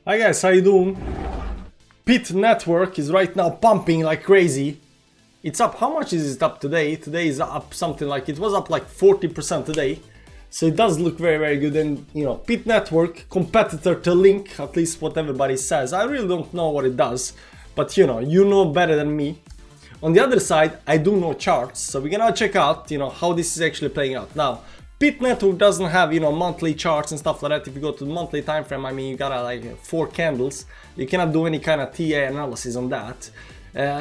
Hi guys, how you doing? Pyth network is right now pumping like crazy. It's up. How much is it up today? Today is up something like, it was up like 40% today. So it does look very, very good. And you know, Pyth network, competitor to Link, at least what everybody says. I really don't know what it does, but you know better than me. On the other side, I do know charts, so we're gonna check out, how this is actually playing out. Now, Pyth network doesn't have, monthly charts and stuff like that. If you go to the monthly time frame, I mean, you gotta like 4 candles. You cannot do any kind of TA analysis on that.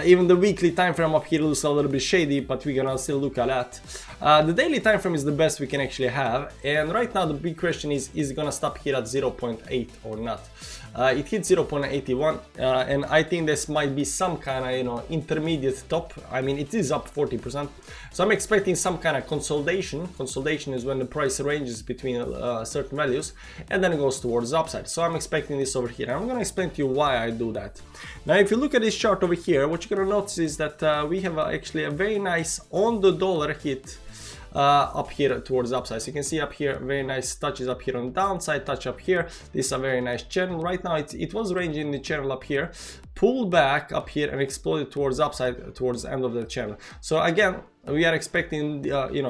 Even the weekly time frame up here looks a little bit shady, but we're gonna still look at that. The daily time frame is the best we can actually have, and right now the big question is it gonna stop here at 0.8 or not? It hit 0.81, and I think this might be some kind of intermediate top. I mean, it is up 40%, so I'm expecting some kind of consolidation. Consolidation is when the price ranges between certain values and then it goes towards the upside. So I'm expecting this over here. I'm gonna explain to you why I do that. Now, if you look at this chart over here, what you're gonna notice is that we have actually a very nice on the dollar hit up here towards the upside. So you can see up here, very nice touches up here on the downside, touch up here. This is a very nice channel. Right now it was ranging the channel up here, pulled back up here and exploded towards the upside towards the end of the channel. So again, we are expecting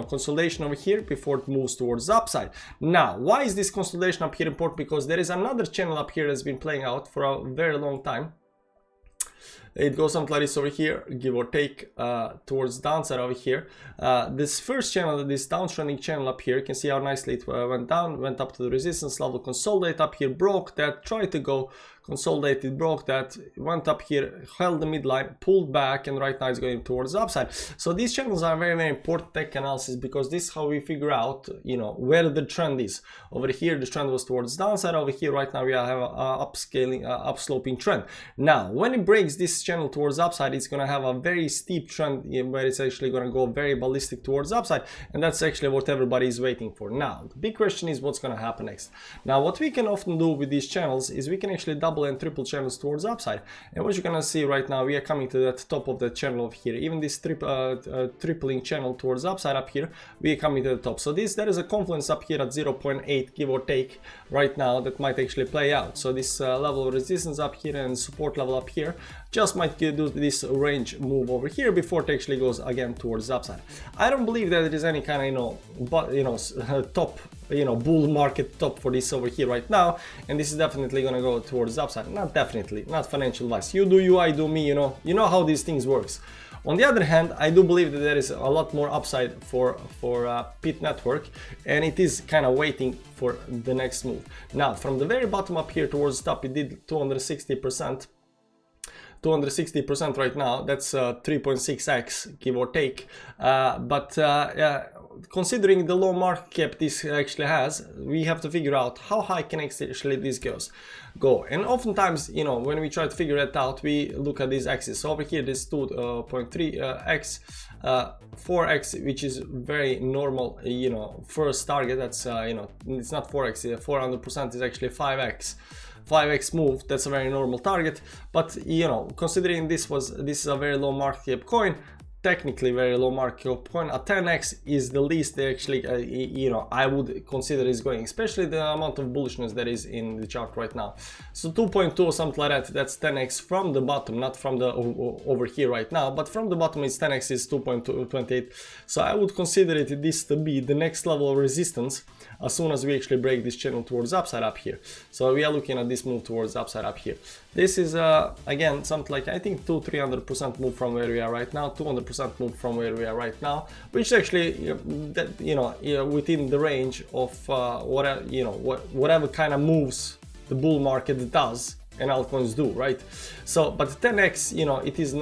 consolidation over here before it moves towards the upside. Now, why is this consolidation up here important? Because there is another channel up here that's been playing out for a very long time. It goes something like this over here, give or take, towards the downside over here. This first channel, this downtrending channel up here, you can see how nicely it went down, went up to the resistance level, consolidate up here, broke that, tried to go, consolidated, broke that, went up here, held the midline, pulled back, and right now it's going towards the upside. So these channels are very, very important tech analysis, because this is how we figure out, where the trend is. Over here, the trend was towards the downside. Over here, right now, we have an upscaling, upsloping trend. Now, when it breaks this channel towards the upside, it's going to have a very steep trend where it's actually going to go very ballistic towards the upside, and that's actually what everybody is waiting for. Now, the big question is what's going to happen next. Now, what we can often do with these channels is we can actually double and triple channels towards the upside, and what you're gonna see right now, we are coming to that top of the channel over here. Even this tripling channel towards the upside up here, we are coming to the top. So there is a confluence up here at 0.8, give or take, right now, that might actually play out. So this level of resistance up here and support level up here just might do this range move over here before it actually goes again towards the upside. I don't believe that there is any kind of top bull market top for this over here right now, and this is definitely gonna go towards the upside. Not definitely, not financial advice. You do you, I do me. You know how these things works. On the other hand, I do believe that there is a lot more upside for Pyth network, and it is kind of waiting for the next move. Now, from the very bottom up here towards the top, it did 260%. 260% right now. That's 3.6x, give or take. Considering the low market cap this actually has, we have to figure out how high can actually this go. And oftentimes, when we try to figure that out, we look at these axes. So over here, this 2.3x, 4x, which is very normal, first target. That's it's not 4x. 400% is actually 5x move. That's a very normal target, but considering this is a very low market cap coin, technically very low market cap coin, a 10x is the least they actually I would consider is going, especially the amount of bullishness that is in the chart right now. So 2.2 or something like that, that's 10x from the bottom, not from the over here right now, but from the bottom is 10x is 2.28. so I would consider this to be the next level of resistance as soon as we actually break this channel towards upside up here. So we are looking at this move towards upside up here. This is again something like, I think 200-300% move from where we are right now, 200% move from where we are right now, which actually within the range of whatever kind of moves the bull market does and altcoins do, right? So, but 10x, it is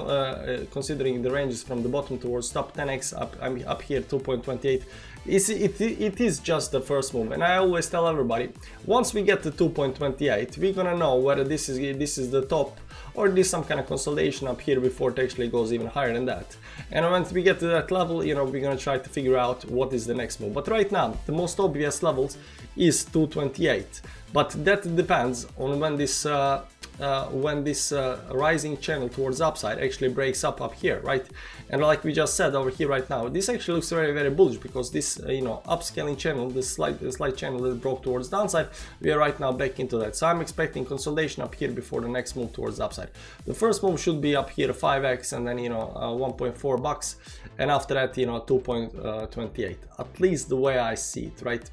considering the ranges from the bottom towards top, 10x up here 2.28. It is just the first move, and I always tell everybody, once we get to 2.28, we're gonna know whether this is the top or this is some kind of consolidation up here before it actually goes even higher than that. And once we get to that level, we're gonna try to figure out what is the next move. But right now, the most obvious levels is 228, but that depends on when this when this rising channel towards upside actually breaks up here, right? And like we just said over here right now, this actually looks very, very bullish, because this you know, upscaling channel, this slight channel that broke towards downside, we are right now back into that. So I'm expecting consolidation up here before the next move towards upside. The first move should be up here 5x, and then, you know, 1.4 bucks, and after that, you know, 2.28, at least the way I see it, right?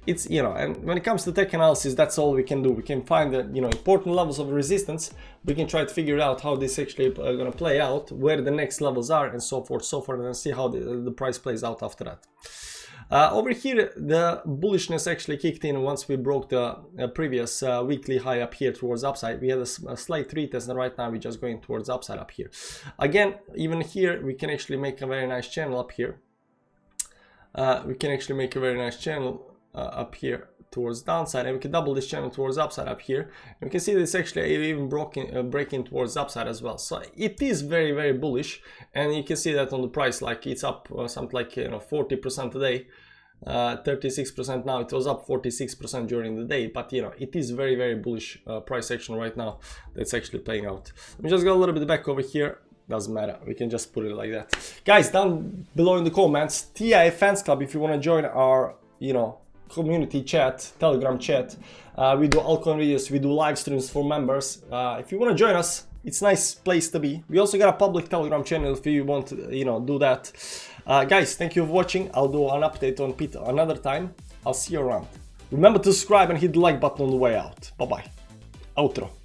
It's, you know, and when it comes to tech analysis, that's all we can do. We can find the, you know, important levels of resistance. We can try to figure out how this actually going to play out, where the next levels are, and so forth, and see how the price plays out after that. Over here, the bullishness actually kicked in once we broke the previous weekly high up here towards upside. We had a slight retest, and right now we're just going towards upside up here. Again, even here, we can actually make a very nice channel up here. We can actually make a very nice channel up here towards downside, and we can double this channel towards upside up here, and we can see this actually even breaking towards upside as well. So it is very, very bullish, and you can see that on the price, like it's up something like, you know, 40% today, 36% now. It was up 46% during the day, but you know, it is very, very bullish price action right now that's actually playing out. Let me just go a little bit back over here. Doesn't matter, we can just put it like that. Guys, down below in the comments, TI Fans Club, if you want to join our, you know, community chat, Telegram chat. We do altcoin videos, we do live streams for members. If you want to join us, it's a nice place to be. We also got a public Telegram channel if you want to, you know, do that. Guys, thank you for watching. I'll do an update on Pyth another time. I'll see you around. Remember to subscribe and hit the like button on the way out. Bye bye. Outro.